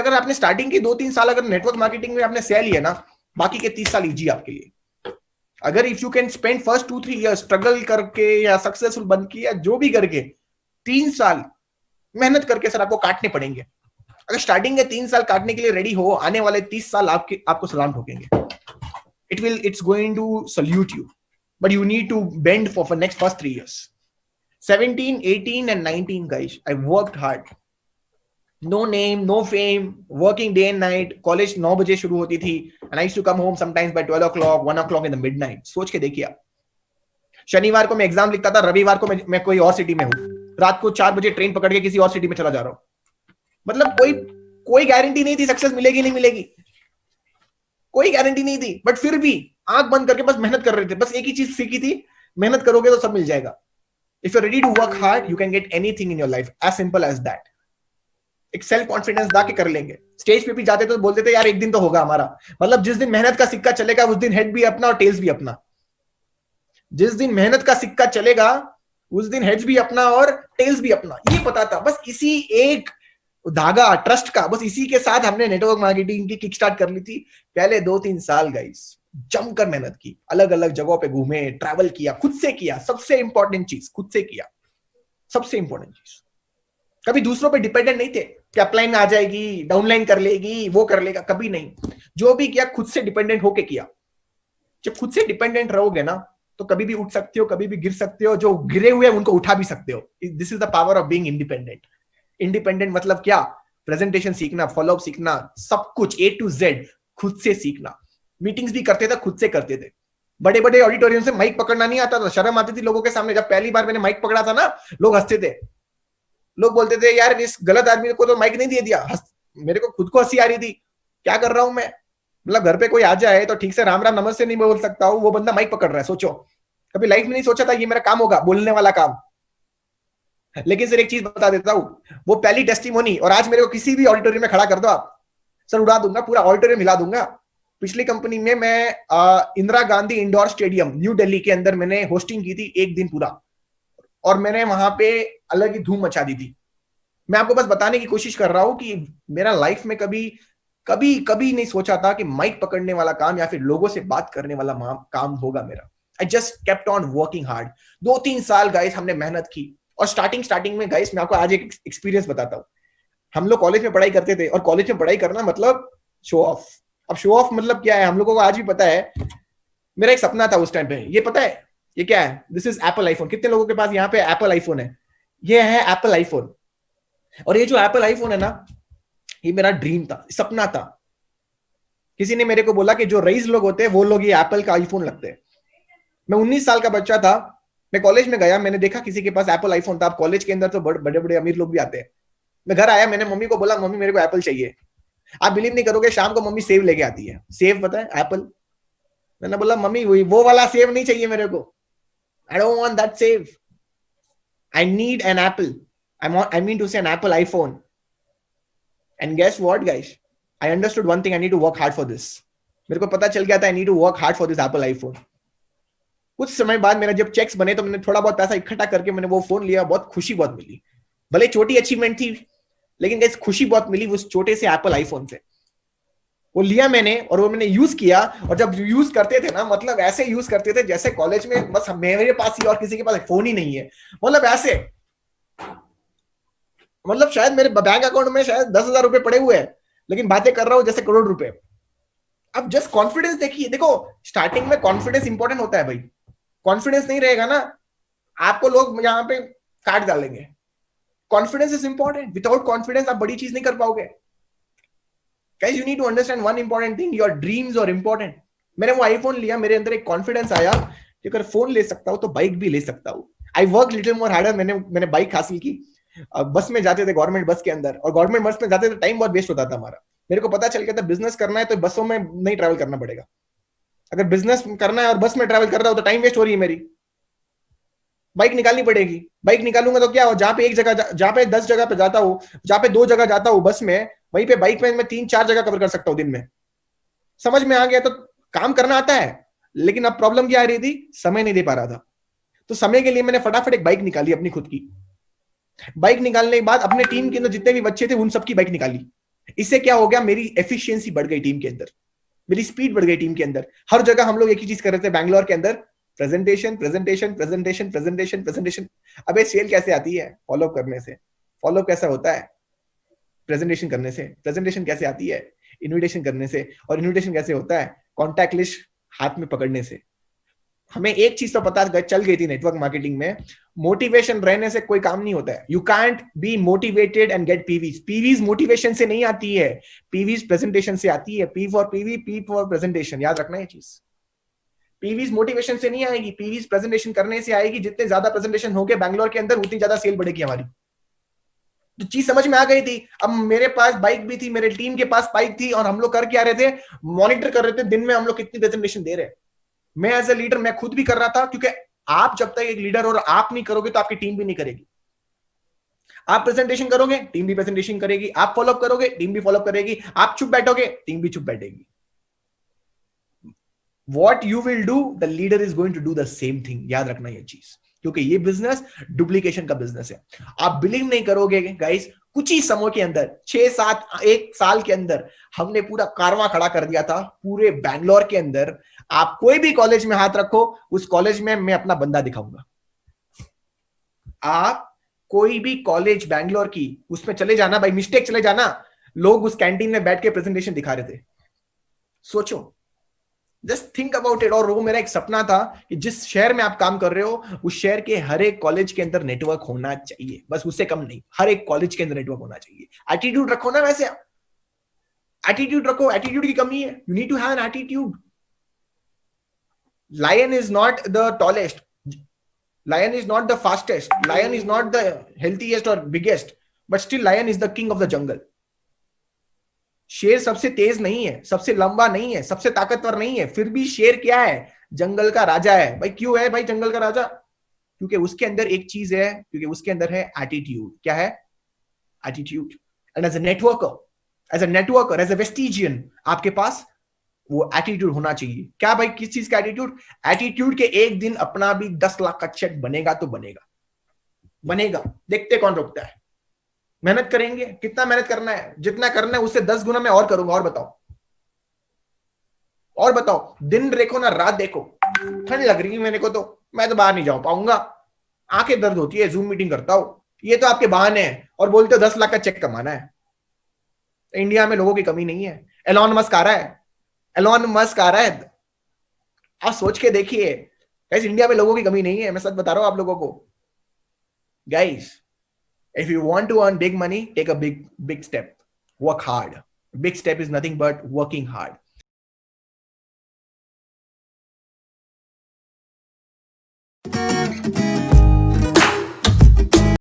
अगर आपने स्टार्टिंग के 2-3 साल अगर नेटवर्क मार्केटिंग में आपने सह लिया ना, बाकी के 30 साल इजी आपके लिए। अगर if you can spend first 2-3 years struggle करके या सक्सेसफुल बन के या जो भी करके 3 साल मेहनत करके सर आपको काटने पड़ेंगे। अगर स्टार्टिंग के 3 साल काटने के लिए रेडी हो, आने वाले 30 साल आपको सलाम ठोकेंगे। it's going to salute you, but you need to bend for next first 3 years. 17, 18 and 19 guys, I worked hard. No name, no fame, working day and night. College 9 बजे शुरू होती थी and I used to come home sometimes by 12 o'clock, 1 o'clock in the midnight. सोच के देखिए, शनिवार को मैं एग्जाम लिखता था, रविवार को मैं कोई और सिटी में हूँ, रात को 4 बजे ट्रेन पकड़ के किसी और सिटी में चला जा रहा हूँ। मतलब कोई गारंटी नहीं थी सक्सेस मिलेगी नहीं मिलेगी, कोई गारंटी नहीं थी, बट फिर भी आंख बंद करके बस मेहनत कर रहे थे। बस एक ही चीज सीखी थी, मेहनत करोगे तो सब मिल जाएगा। If you are ready to work hard, you can get anything in your life, as simple as that. एक सेल्फ कॉन्फिडेंस दा के कर लेंगे। स्टेज पे भी जाते तो बोलते थे यार एक दिन तो होगा हमारा, मतलब जिस दिन मेहनत का सिक्का चलेगा उस दिन हेड भी अपना और टेल्स भी अपना। जिस दिन मेहनत का सिक्का चलेगा उस दिन हेड्स भी अपना और टेल्स भी अपना, ये पता था। बस इसी एक धागा ट्रस्ट का, बस इसी के साथ हमने नेटवर्क मार्केटिंग की किक स्टार्ट कर ली थी। पहले 2-3 साल गाइस जमकर मेहनत की, अलग अलग जगहों पे घूमे, ट्रैवल किया, खुद से किया। सबसे इंपॉर्टेंट चीज खुद से किया, सबसे इंपॉर्टेंट चीज। कभी दूसरों पे डिपेंडेंट नहीं थे कि अपलाइन आ जाएगी, डाउनलाइन कर लेगी, वो कर लेगा, कभी नहीं। जो भी किया खुद से डिपेंडेंट होके किया। जब खुद से डिपेंडेंट रहोगे ना तो कभी भी उठ सकते हो, कभी भी गिर सकते हो, जो गिरे हुए उनको उठा भी सकते हो। This is the power of being independent. Independent मतलब क्या? प्रेजेंटेशन सीखना, फॉलोअप सीखना, सब कुछ A to Z खुद से सीखना। मीटिंग्स भी करते थे, खुद से करते थे। बड़े बड़े ऑडिटोरियम से माइक पकड़ना नहीं आता था, शर्म आती थी लोगों के सामने। जब पहली बार मैंने माइक पकड़ा था ना, लोग हंसते थे, लोग बोलते थे यार इस गलत आदमी को तो माइक नहीं दे दिया। मेरे को खुद को हंसी आ रही थी, क्या कर रहा हूं मैं। मतलब घर पे कोई आ जाए तो ठीक से राम राम नमस्ते नहीं बोल सकता हूँ, वो बंदा माइक पकड़ रहा है। सोचो, कभी लाइफ में नहीं सोचा था ये मेरा काम होगा, बोलने वाला काम। लेकिन सर एक चीज बता देता हूं, वो पहली टेस्टिमोनी, और आज मेरे को किसी भी ऑडिटोरियम में खड़ा कर दो आप, सर उड़ा दूंगा, पूरा ऑडिटोरियम हिला दूंगा। पिछली कंपनी में मैं Indira Gandhi indoor stadium new Delhi के अंदर मैंने होस्टिंग की थी 1 दिन पूरा, और मैंने वहां पे अलग ही धूम मचा दी थी। मैं आपको बस बताने की कोशिश कर रहा हूं कि मेरा लाइफ में कभी कभी कभी नहीं सोचा था कि माइक पकड़ने वाला काम या फिर लोगों से बात करने वाला काम होगा मेरा। I just kept on working hard. 2-3 साल गाइस हमने मेहनत की। और स्टार्टिंग में गाइस मैं आपको आज एक एक्सपीरियंस बताता हूँ। हम लोग कॉलेज में पढ़ाई करते थे, और कॉलेज में पढ़ाई करना मतलब शो ऑफ। अब शो ऑफ मतलब क्या है हम लोगों को आज भी पता है। मेरा एक सपना था उस टाइम पे, ये पता है ये क्या है? This is Apple iPhone. कितने लोगों के पास यहाँ पे एप्पल आईफोन है? ये है एप्पल आईफोन। और ये जो एप्पल आईफोन है ना, ये मेरा ड्रीम था, सपना था। किसी ने मेरे को बोला कि जो रईस लोग होते हैं वो लोग ये एप्पल का आईफोन लगते हैं। मैं 19 साल का बच्चा था, मैं कॉलेज में गया, मैंने देखा किसी के पास एप्पल आईफोन था। अब कॉलेज के अंदर तो बड़े बड़े अमीर लोग भी आते हैं। मैं घर आया, मैंने मम्मी को बोला मम्मी मेरे को एप्पल चाहिए। आप बिलीव नहीं करोगे, शाम को मम्मी सेव लेके आती है। सेव पता है? एप्पल। मैंने बोला मम्मी वो वाला सेव नहीं चाहिए मेरे को, I don't want that save, I need an Apple, I mean to say an Apple iPhone. And guess what guys, I understood one thing, I need to work hard for this. मेरे को पता चल गया था I need to work hard for this Apple iPhone. कुछ समय बाद मेरा जब चेक्स बने तो मैंने थोड़ा बहुत पैसा इकट्ठा करके मैंने वो फोन लिया। बहुत खुशी बहुत मिली, भले छोटी अचीवमेंट थी, लेकिन गाइस खुशी बहुत मिली उस छोटे से एप्पल आईफोन से। वो लिया मैंने और वो मैंने यूज किया। और जब यूज करते थे ना, मतलब ऐसे यूज करते थे जैसे कॉलेज में बस मेरे पास ही और किसी के पास फोन ही नहीं है। मतलब ऐसे, मतलब शायद मेरे बैंक अकाउंट में शायद 10,000 रुपए पड़े हुए हैं, लेकिन बातें कर रहा हूं जैसे करोड़ रुपए। अब जस्ट कॉन्फिडेंस देखिए, देखो स्टार्टिंग में कॉन्फिडेंस इंपॉर्टेंट होता है भाई। कॉन्फिडेंस नहीं रहेगा ना, आपको लोग यहाँ पे काट डालेंगे। Confidence is important. Without confidence आप बड़ी चीज नहीं कर पाओगे। Guys, you need to understand one important thing, your dreams are important. मैंने वो आईफोन लिया, मेरे अंदर एक कॉन्फिडेंस आया कि अगर फोन ले सकता हूँ तो बाइक भी ले सकता हूँ। I work little more harder. मैंने बाइक हासिल की। बस में जाते थे, गवर्नमेंट बस के अंदर, और गवर्नमेंट बस में जाते थे टाइम बहुत वेस्ट होता था हमारा। मेरे को पता चल गया था बिजनेस करना है तो बसों में नहीं ट्रैवल करना पड़ेगा। अगर बिजनेस करना है और बस में ट्रैवल कर रहा हूँ तो टाइम वेस्ट हो रही है मेरी। बाइक निकालनी पड़ेगी। बाइक निकालूंगा तो क्या हो, जहां पे एक जगह, जहां पे 10 जगह पे जाता हूँ, जहां पे 2 जगह जाता हूँ बस में, वहीं पे बाइक में मैं 3-4 जगह कवर कर सकता हूँ दिन में। समझ में आ गया? तो काम करना आता है, लेकिन अब प्रॉब्लम क्या आ रही थी, समय नहीं दे पा रहा था। तो समय के लिए मैंने फटाफट एक बाइक निकाली अपनी खुद की। बाइक निकालने के बाद अपने टीम के अंदर जितने भी बच्चे थे उन सबकी बाइक निकाली। इससे क्या हो गया, मेरी एफिशिएंसी बढ़ गई टीम के अंदर, मेरी स्पीड बढ़ गई टीम के अंदर। हर जगह हम लोग एक ही चीज कर रहे थे बैंगलोर के अंदर, presentation presentation presentation presentation presentation. अबे सेल कैसे आती है? फॉलोअप करने से। फॉलोअप कैसा होता है? प्रेजेंटेशन करने से। प्रेजेंटेशन कैसे आती है? इन्विटेशन करने से। और इन्विटेशन कैसे होता है? कॉन्टैक्ट लिस्ट हाथ में पकड़ने से। हमें एक चीज तो पता चल गई थी नेटवर्क मार्केटिंग में, मोटिवेशन रहने से कोई काम नहीं होता है। You can't be motivated and get PVs. PVs motivation से नहीं आती है, पीवीज प्रेजेंटेशन से आती है। P for PV, P for presentation, याद रखना ये चीज। पीवीज मोटिवेशन से नहीं आएगी, पीवीज प्रेजेंटेशन करने से आएगी। जितने ज्यादा प्रेजेंटेशन होंगे बैंगलोर के अंदर, उतनी ज्यादा सेल बढ़ेगी हमारी। तो चीज समझ में आ गई थी। अब मेरे पास बाइक भी थी, मेरे टीम के पास बाइक थी, और हम लोग कर क्या रहे थे, मॉनिटर कर रहे थे दिन में हम लोग कितनी प्रेजेंटेशन दे रहे हैं। मैं एज ए लीडर मैं खुद भी कर रहा था, क्योंकि आप जब तक एक लीडर और आप नहीं करोगे तो आपकी टीम भी नहीं करेगी। आप प्रेजेंटेशन करोगे, टीम भी प्रेजेंटेशन करेगी। आप फॉलोअप करोगे, टीम भी फॉलोअप करेगी। आप चुप बैठोगे, टीम भी चुप बैठेगी। What you will do, the leader is going to do the same thing. याद रखना ये चीज, क्योंकि ये बिजनेस डुप्लीकेशन का बिजनेस है। आप बिलीव नहीं करोगे गाइस, कुछ ही समय के अंदर 6-7 एक साल के अंदर हमने पूरा कारवां खड़ा कर दिया था पूरे बैंगलोर के अंदर। आप कोई भी कॉलेज में हाथ रखो, उस कॉलेज में मैं अपना बंदा दिखाऊंगा। आप कोई भी कॉलेज बैंगलोर की उसमें चले जाना, बाई मिस्टेक चले जाना, लोग उस कैंटीन में बैठ के प्रेजेंटेशन दिखा रहे थे। सोचो, जस्ट थिंक अबाउट इट। और वो मेरा एक सपना था कि जिस शहर में आप काम कर रहे हो, उस शहर के हर एक कॉलेज के अंदर नेटवर्क होना चाहिए, बस उससे कम नहीं, हर एक कॉलेज के अंदर नेटवर्क होना चाहिए। एटीट्यूड रखो ना, वैसे एटीट्यूड रखो। एटीट्यूड की कमी है, you need to have an attitude. Lion is not the tallest, lion is not the fastest, lion is not the healthiest और biggest, but still lion is the king of the jungle. शेर सबसे तेज नहीं है, सबसे लंबा नहीं है, सबसे ताकतवर नहीं है, फिर भी शेर क्या है, जंगल का राजा है। भाई क्यों है भाई जंगल का राजा? क्योंकि उसके अंदर एक चीज है, क्योंकि उसके अंदर है एटीट्यूड। क्या है? Attitude. And as a networker, as a Vestigian, आपके पास वो एटीट्यूड होना चाहिए। क्या भाई, किस चीज का एटीट्यूड? एटीट्यूड के एक दिन अपना भी 10 लाख का चेक बनेगा तो बनेगा, बनेगा। देखते कौन रोकता है। मेहनत करेंगे, कितना मेहनत करना है, जितना करना है उससे 10 गुना मैं और करूंगा। और बताओ, और बताओ, दिन देखो ना रात देखो। ठंड लग रही है मेरे को, तो मैं तो बाहर नहीं जा पाऊंगा, आंखें दर्द होती है, जूम मीटिंग करता हूं। ये तो आपके बहाने हैं, और बोलते हो 10 लाख का चेक कमाना है। इंडिया में लोगों की कमी नहीं है। एलॉन मस्क आ रहा है, एलॉन मस्क आ रहा है। आप सोच के देखिए गाइस, इंडिया में लोगों की कमी नहीं है, मैं सच बता रहा हूं आप लोगों को। Guys, if you want to earn big money, take a big step. Work hard. Big step is nothing but working hard.